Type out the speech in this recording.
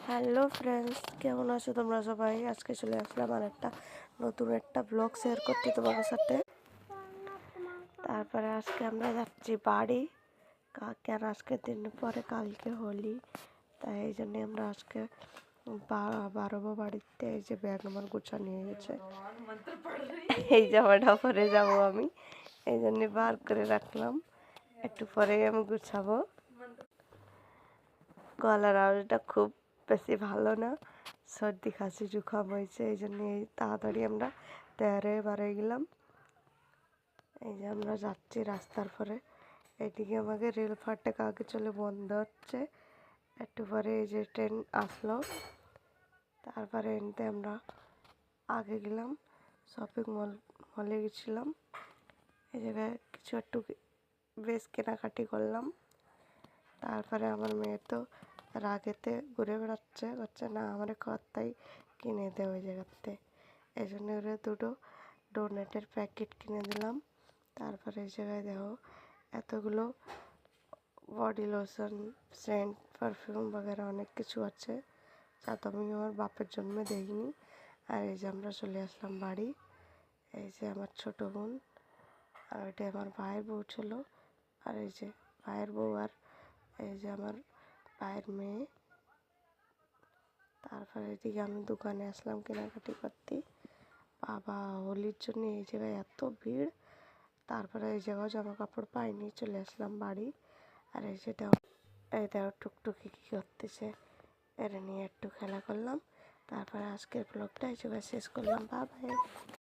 Hello friends, কেমন আছো তোমরা সবাই? আজকে চলে আসলাম আর নতুন একটা ব্লগ শেয়ার করতে তোমাদের সাথে। তারপরে আজকে আমরা যাচ্ছি বাড়ি, কেন আজকে দিন পরে কালকে হোলি, তাই এই জন্যে আমরা আজকে বাড়বো বাড়িতে। এই যে ব্যাগ আমার গুছা নিয়ে গেছে, এই জামাটা পরে যাবো আমি, এই জন্যে বার করে রাখলাম, একটু পরে আমি গুছাবো। গলার আওয়াজটা খুব বেশি ভালো না, সর্দি কাশি জুখাম হয়েছে, এই জন্য তাড়াতাড়ি আমরা তৈরি বাড়িয়ে গেলাম। এই যে আমরা যাচ্ছি রাস্তার পরে, এইদিকে আমাকে রেল ফাটক আগে চলে বন্ধ হচ্ছে, একটু পরে এই যে ট্রেন আসলো। তারপরে এনতে আমরা আগে গেলাম, শপিং মলে গেছিলাম। এই জায়গায় কিছু একটু বেশ কেনাকাটি করলাম। তারপরে আমার মেয়ে তো রাগেতে ঘুরে বেড়াচ্ছে, হচ্ছে না আমার কর্তাই কিনে দেয় ওই জায়গাতে। এই জন্য ওরা দুটো ডোনেটের প্যাকেট কিনে দিলাম। তারপরে এই জায়গায় দেখো এতগুলো বডি লোশন, সেন্ট, পারফিউম বগেরা অনেক কিছু আছে, যা তো আমি আমার বাপের জন্য দেখিনি। আর এই যে আমরা চলে আসলাম বাড়ি। এই যে আমার ছোট বোন, আর ওইটা আমার ভাইয়ের বউ ছিল, আর এই যে ভাইয়ের বউ, আর এই যে আমার ভাইয়ের মেয়ে। তারপরে এদিকে আমি দোকানে আসলাম কেনাকাটি করতে। বাবা, হোলির জন্য এই জায়গায় এত ভিড়। তারপরে এই জায়গায় জামা কাপড় পাইনি, চলে আসলাম বাড়ি। আর এই যে দেখো টুকটুকি কী করতেছে, এটা নিয়ে একটু খেলা করলাম। তারপরে আজকের ব্লগটা এই জায়গায় শেষ করলাম। বাবাই।